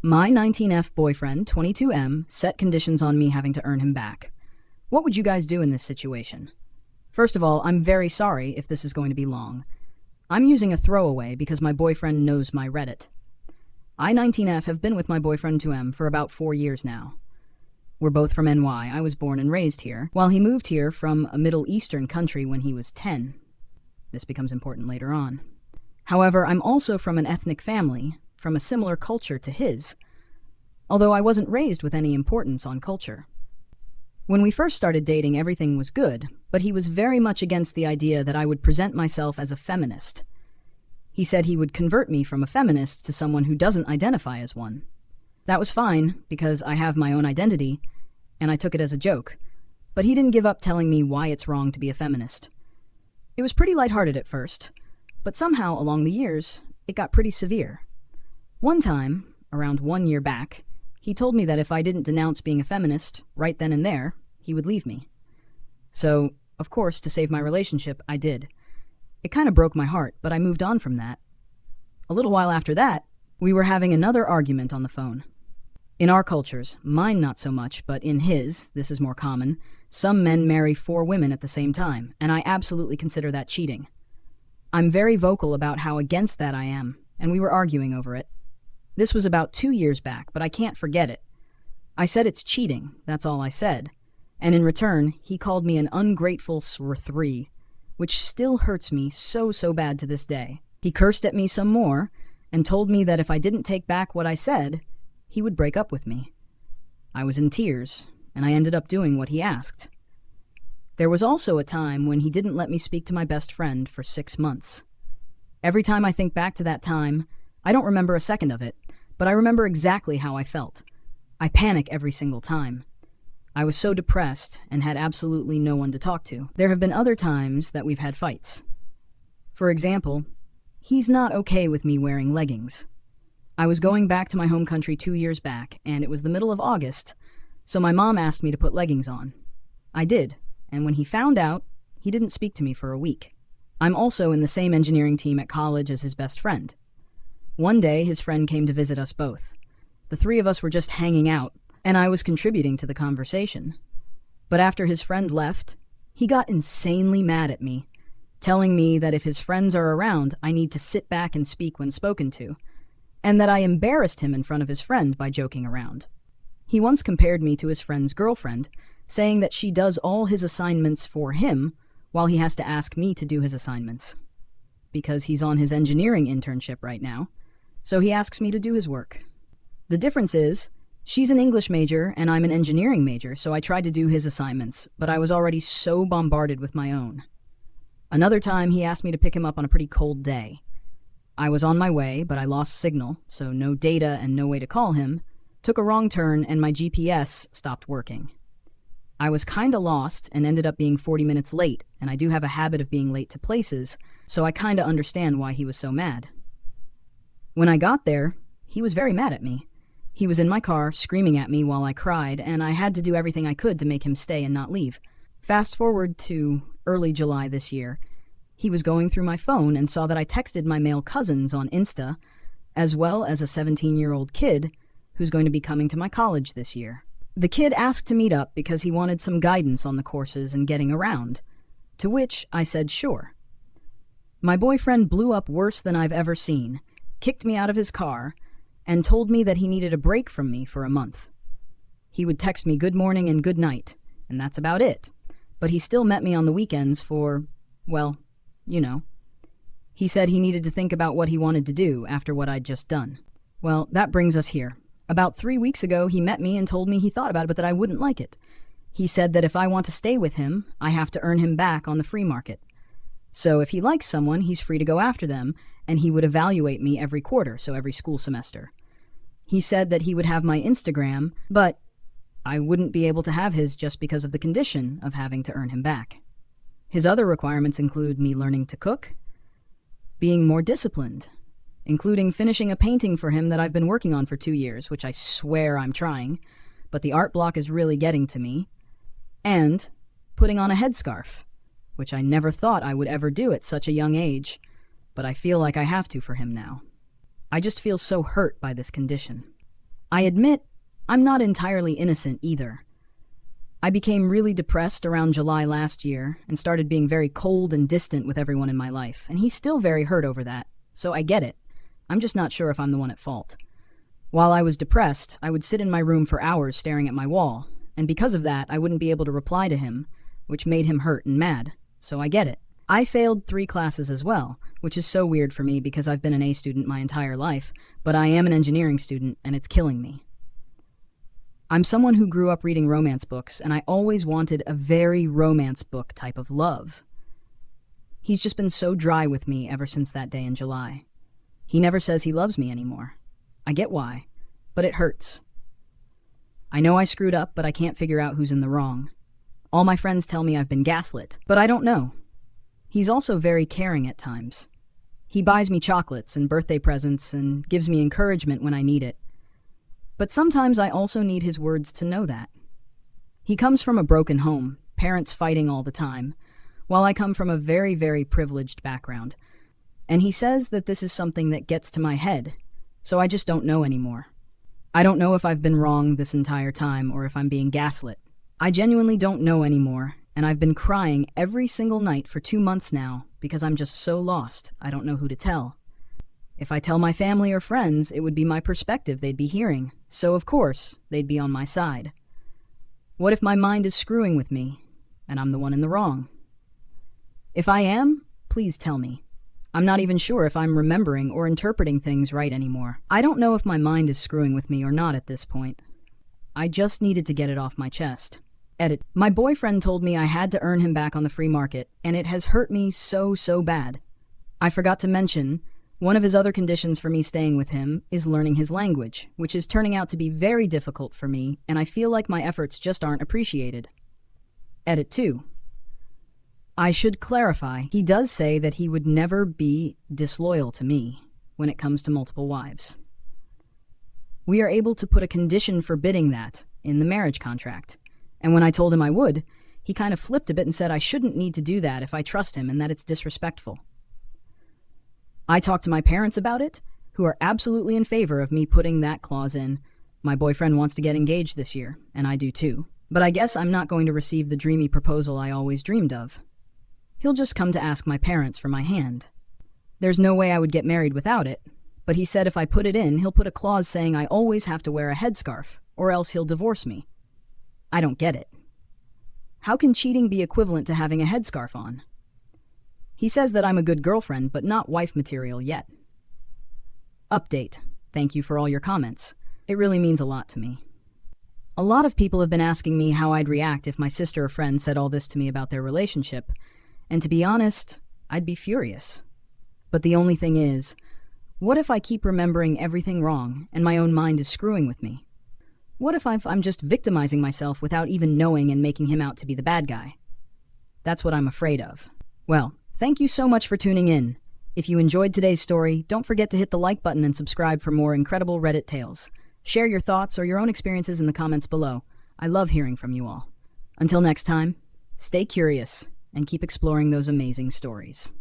My 19F boyfriend, 22M, set conditions on me having to earn him back. What would you guys do in this situation? First of all, I'm very sorry if this is going to be long. I'm using a throwaway because my boyfriend knows my Reddit. I, 19F, have been with my boyfriend 2M for about 4 years now. We're both from NY. I was born and raised here, while he moved here from a Middle Eastern country when he was 10. This becomes important later on. However, I'm also from an ethnic family, from a similar culture to his, although I wasn't raised with any importance on culture. When we first started dating, everything was good, but he was very much against the idea that I would present myself as a feminist. He said he would convert me from a feminist to someone who doesn't identify as one. That was fine, because I have my own identity, and I took it as a joke, but he didn't give up telling me why it's wrong to be a feminist. It was pretty lighthearted at first, but somehow along the years, it got pretty severe. One time, around 1 year back, he told me that if I didn't denounce being a feminist right then and there, he would leave me. So, of course, to save my relationship, I did. It kind of broke my heart, but I moved on from that. A little while after that, we were having another argument on the phone. In our cultures, mine not so much, but in his, this is more common, some men marry 4 women at the same time, and I absolutely consider that cheating. I'm very vocal about how against that I am, and we were arguing over it. This was about 2 years back, but I can't forget it. I said it's cheating, that's all I said. And in return, he called me an ungrateful sr3, which still hurts me so bad to this day. He cursed at me some more, and told me that if I didn't take back what I said, he would break up with me. I was in tears, and I ended up doing what he asked. There was also a time when he didn't let me speak to my best friend for 6 months. Every time I think back to that time, I don't remember a second of it, but I remember exactly how I felt. I panic every single time. I was so depressed and had absolutely no one to talk to. There have been other times that we've had fights. For example, he's not okay with me wearing leggings. I was going back to my home country 2 years back, and it was the middle of August, so my mom asked me to put leggings on. I did, and when he found out, he didn't speak to me for a week. I'm also in the same engineering team at college as his best friend. One day, his friend came to visit us both. The 3 of us were just hanging out, and I was contributing to the conversation. But after his friend left, he got insanely mad at me, telling me that if his friends are around, I need to sit back and speak when spoken to, and that I embarrassed him in front of his friend by joking around. He once compared me to his friend's girlfriend, saying that she does all his assignments for him, while he has to ask me to do his assignments. Because he's on his engineering internship right now, so he asks me to do his work. The difference is, she's an English major and I'm an engineering major, so I tried to do his assignments, but I was already so bombarded with my own. Another time, he asked me to pick him up on a pretty cold day. I was on my way, but I lost signal, so no data and no way to call him, took a wrong turn, and my GPS stopped working. I was kinda lost and ended up being 40 minutes late, and I do have a habit of being late to places, so I kinda understand why he was so mad. When I got there, he was very mad at me. He was in my car, screaming at me while I cried, and I had to do everything I could to make him stay and not leave. Fast forward to early July this year. He was going through my phone and saw that I texted my male cousins on Insta, as well as a 17-year-old kid who's going to be coming to my college this year. The kid asked to meet up because he wanted some guidance on the courses and getting around, to which I said sure. My boyfriend blew up worse than I've ever seen, kicked me out of his car, and told me that he needed a break from me for a month. He would text me good morning and good night, and that's about it. But he still met me on the weekends for, well, you know. He said he needed to think about what he wanted to do after what I'd just done. Well, that brings us here. About 3 weeks ago, he met me and told me he thought about it, but that I wouldn't like it. He said that if I want to stay with him, I have to earn him back on the free market. So if he likes someone, he's free to go after them, and he would evaluate me every quarter, so every school semester. He said that he would have my Instagram, but I wouldn't be able to have his just because of the condition of having to earn him back. His other requirements include me learning to cook, being more disciplined, including finishing a painting for him that I've been working on for 2 years, which I swear I'm trying, but the art block is really getting to me, and putting on a headscarf, which I never thought I would ever do at such a young age, but I feel like I have to for him now. I just feel so hurt by this condition. I admit, I'm not entirely innocent either. I became really depressed around July last year and started being very cold and distant with everyone in my life, and he's still very hurt over that, so I get it. I'm just not sure if I'm the one at fault. While I was depressed, I would sit in my room for hours staring at my wall, and because of that, I wouldn't be able to reply to him, which made him hurt and mad, so I get it. I failed 3 classes as well, which is so weird for me because I've been an A student my entire life, but I am an engineering student and it's killing me. I'm someone who grew up reading romance books, and I always wanted a very romance book type of love. He's just been so dry with me ever since that day in July. He never says he loves me anymore. I get why, but it hurts. I know I screwed up, but I can't figure out who's in the wrong. All my friends tell me I've been gaslit, but I don't know. He's also very caring at times. He buys me chocolates and birthday presents and gives me encouragement when I need it. But sometimes I also need his words to know that. He comes from a broken home, parents fighting all the time, while I come from a very, very privileged background. And he says that this is something that gets to my head, so I just don't know anymore. I don't know if I've been wrong this entire time or if I'm being gaslit. I genuinely don't know anymore, and I've been crying every single night for 2 months now because I'm just so lost, I don't know who to tell. If I tell my family or friends, it would be my perspective they'd be hearing, so of course, they'd be on my side. What if my mind is screwing with me, and I'm the one in the wrong? If I am, please tell me. I'm not even sure if I'm remembering or interpreting things right anymore. I don't know if my mind is screwing with me or not at this point. I just needed to get it off my chest. Edit. My boyfriend told me I had to earn him back on the free market, and it has hurt me so bad. I forgot to mention, one of his other conditions for me staying with him is learning his language, which is turning out to be very difficult for me, and I feel like my efforts just aren't appreciated. Edit 2. I should clarify, he does say that he would never be disloyal to me when it comes to multiple wives. We are able to put a condition forbidding that in the marriage contract, and when I told him I would, he kind of flipped a bit and said I shouldn't need to do that if I trust him and that it's disrespectful. I talked to my parents about it, who are absolutely in favor of me putting that clause in. My boyfriend wants to get engaged this year, and I do too. But I guess I'm not going to receive the dreamy proposal I always dreamed of. He'll just come to ask my parents for my hand. There's no way I would get married without it, but he said if I put it in, he'll put a clause saying I always have to wear a headscarf, or else he'll divorce me. I don't get it. How can cheating be equivalent to having a headscarf on? He says that I'm a good girlfriend, but not wife material yet. Update. Thank you for all your comments. It really means a lot to me. A lot of people have been asking me how I'd react if my sister or friend said all this to me about their relationship, and to be honest, I'd be furious. But the only thing is, what if I keep remembering everything wrong and my own mind is screwing with me? What if I'm just victimizing myself without even knowing and making him out to be the bad guy? That's what I'm afraid of. Well, thank you so much for tuning in. If you enjoyed today's story, don't forget to hit the like button and subscribe for more incredible Reddit tales. Share your thoughts or your own experiences in the comments below. I love hearing from you all. Until next time, stay curious and keep exploring those amazing stories.